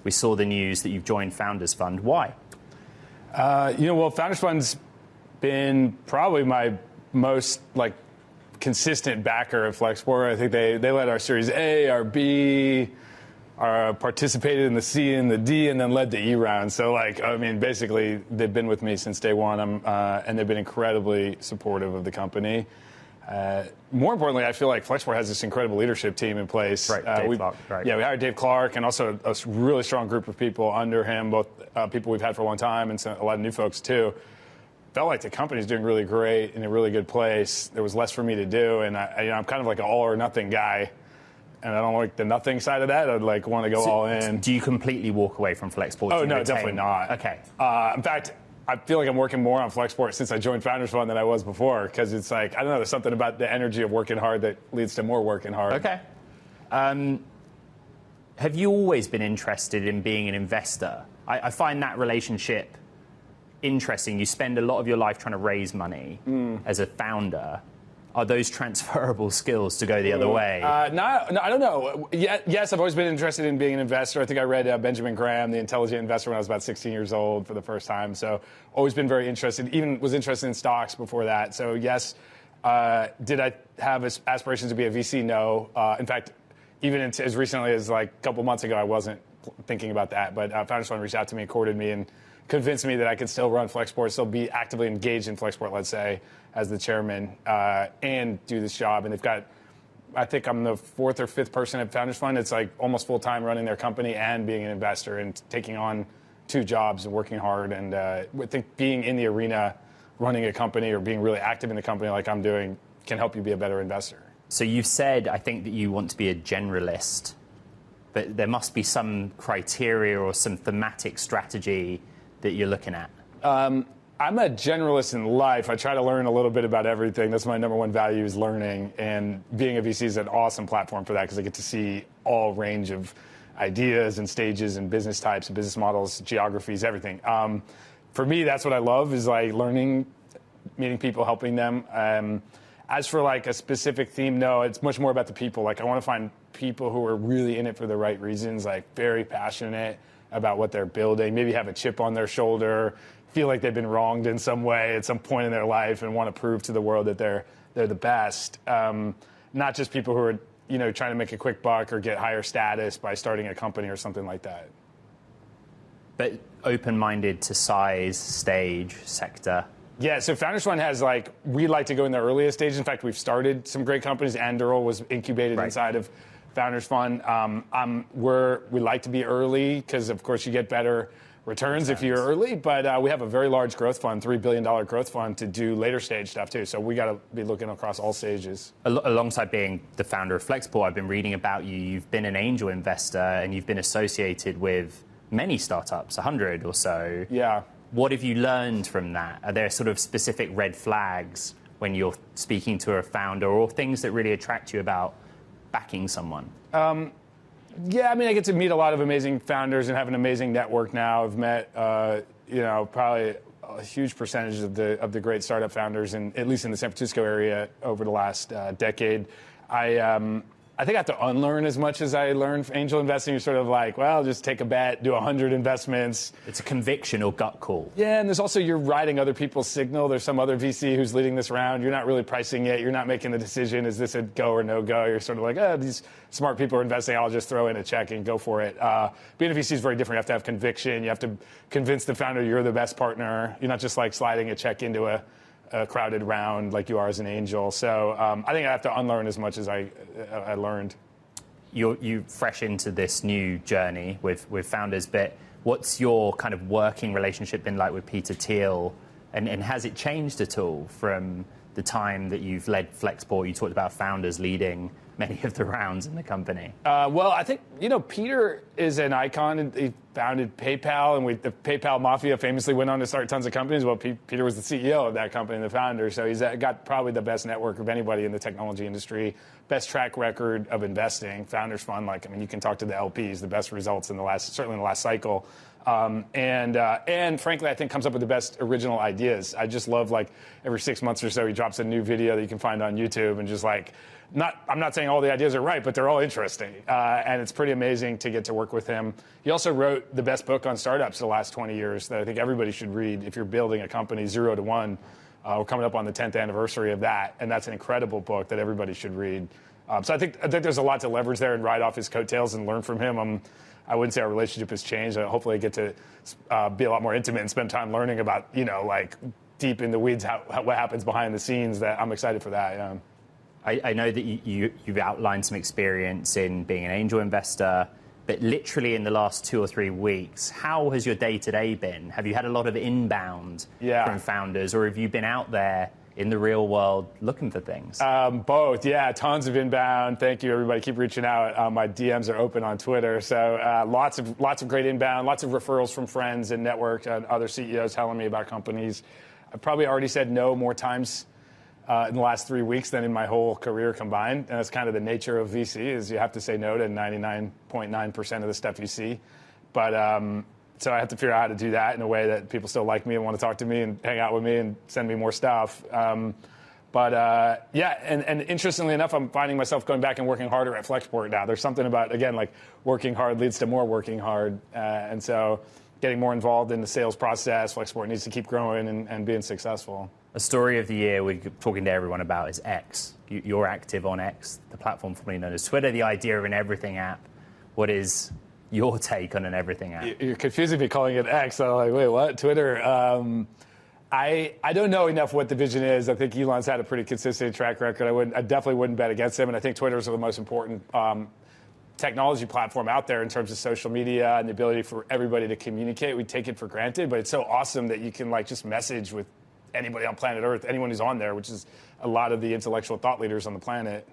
we saw the news that you've joined Founders Fund. Why? Well, Founders Fund's been probably my most consistent backer of Flexport. I think they led our Series A, our B, participated in the C and the D, and then led the E round. So, basically, they've been with me since day one, and they've been incredibly supportive of the company. More importantly, I feel like Flexport has this incredible leadership team in place. Right, Dave Clark. Right. Yeah, we hired Dave Clark and also a really strong group of people under him, both people we've had for a long time and a lot of new folks too. Felt like the company's doing really great, in a really good place. There was less for me to do, and I'm kind of like an all or nothing guy, and I don't like the nothing side of that. I'd want to go all in. Do you completely walk away from Flexport? Oh, no, definitely not. Okay. In fact, I feel like I'm working more on Flexport since I joined Founders Fund than I was before, because it's I don't know, there's something about the energy of working hard that leads to more working hard. Okay. Have you always been interested in being an investor? I find that relationship interesting. You spend a lot of your life trying to raise money as a founder. Are those transferable skills to go the other way? No, I don't know. Yes, I've always been interested in being an investor. I think I read Benjamin Graham, The Intelligent Investor, when I was about 16 years old for the first time. So always been very interested, even was interested in stocks before that. So yes, did I have aspirations to be a VC? No. In fact, even as recently as a couple months ago, I wasn't thinking about that. But Founders Fund reached out to me and courted me and convinced me that I could still run Flexport, still be actively engaged in Flexport, let's say, as the chairman, and do this job. And they've got, I think I'm the fourth or fifth person at Founders Fund. It's almost full-time running their company and being an investor and taking on two jobs and working hard. And I think being in the arena, running a company or being really active in the company like I'm doing can help you be a better investor. So you've said, I think, that you want to be a generalist, but there must be some criteria or some thematic strategy that you're looking at. I'm a generalist in life. I try to learn a little bit about everything. That's my number one value, is learning. And being a VC is an awesome platform for that, because I get to see all range of ideas and stages and business types and business models, geographies, everything. For me, that's what I love, is learning, meeting people, helping them. As for a specific theme, no, it's much more about the people. I want to find people who are really in it for the right reasons, very passionate about what they're building, maybe have a chip on their shoulder, feel like they've been wronged in some way at some point in their life and want to prove to the world that they're the best. Not just people who are trying to make a quick buck or get higher status by starting a company or something like that. But open-minded to size, stage, sector. Yeah, so Founders Fund has we like to go in the earliest stage. In fact, we've started some great companies. Anduril was incubated inside of Founders Fund. We like to be early because, of course, you get better returns if you're early. But we have a very large growth fund, $3 billion growth fund, to do later stage stuff too. So we got to be looking across all stages. Alongside being the founder of Flexport, I've been reading about you. You've been an angel investor and you've been associated with many startups, 100 or so. Yeah. What have you learned from that? Are there sort of specific red flags when you're speaking to a founder, or things that really attract you about backing someone? Yeah, I get to meet a lot of amazing founders and have an amazing network now. I've met, probably a huge percentage of the great startup founders, at least in the San Francisco area, over the last decade. I think I have to unlearn as much as I learned from angel investing. You're sort of just take a bet, do 100 investments. It's a conviction or gut call. Yeah, and there's also, you're riding other people's signal. There's some other VC who's leading this round. You're not really pricing it. You're not making the decision, is this a go or no go? You're sort of these smart people are investing. I'll just throw in a check and go for it. Being a VC is very different. You have to have conviction. You have to convince the founder you're the best partner. You're not just sliding a check into a crowded round like you are as an angel. So I think I have to unlearn as much as I learned. You fresh into this new journey with founders, but what's your kind of working relationship been like with Peter Thiel? And has it changed at all from the time that you've led Flexport? You talked about founders leading many of the rounds in the company. Well, I think, Peter is an icon. He founded PayPal, and the PayPal Mafia famously went on to start tons of companies. Well, Peter was the CEO of that company and the founder, so he's got probably the best network of anybody in the technology industry, best track record of investing. Founders Fund, you can talk to the LPs, the best results certainly in the last cycle. And frankly, I think comes up with the best original ideas. I just love, like, every 6 months or so he drops a new video that you can find on YouTube, and just like, I'm not saying all the ideas are right, but they're all interesting. And it's pretty amazing to get to work with him. He also wrote the best book on startups the last 20 years that I think everybody should read if you're building a company, 0 to 1. We're coming up on the 10th anniversary of that, and that's an incredible book that everybody should read. So I think there's a lot to leverage there and ride off his coattails and learn from him. I wouldn't say our relationship has changed. Hopefully I get to be a lot more intimate and spend time learning about, like, deep in the weeds, what happens behind the scenes. That I'm excited for that. Yeah. I know that you've outlined some experience in being an angel investor, but literally in the last 2 or 3 weeks, how has your day-to-day been? Have you had a lot of inbound from founders, or have you been out there in the real world looking for things? Both, yeah. Tons of inbound. Thank you, everybody. Keep reaching out. My DMs are open on Twitter. So lots of great inbound, lots of referrals from friends and network and other CEOs telling me about companies. I've probably already said no more times in the last 3 weeks than in my whole career combined. And that's kind of the nature of VC, is you have to say no to 99.9% of the stuff you see. But so I have to figure out how to do that in a way that people still like me and want to talk to me and hang out with me and send me more stuff. Yeah, and interestingly enough, I'm finding myself going back and working harder at Flexport now. There's something about, again, like, working hard leads to more working hard. And so getting more involved in the sales process. Flexport needs to keep growing and being successful. A story of the year we're talking to everyone about is X. You're active on X, the platform formerly known as Twitter, the idea of an everything app. What is your take on an everything app? You're confusing me calling it X. I'm like, wait, what? Twitter? I don't know enough what the vision is. I think Elon's had a pretty consistent track record. I definitely wouldn't bet against him. And I think Twitter is the most important technology platform out there in terms of social media and the ability for everybody to communicate. We take it for granted, but it's so awesome that you can, like, just message with anybody on planet Earth, anyone who's on there, which is a lot of the intellectual thought leaders on the planet.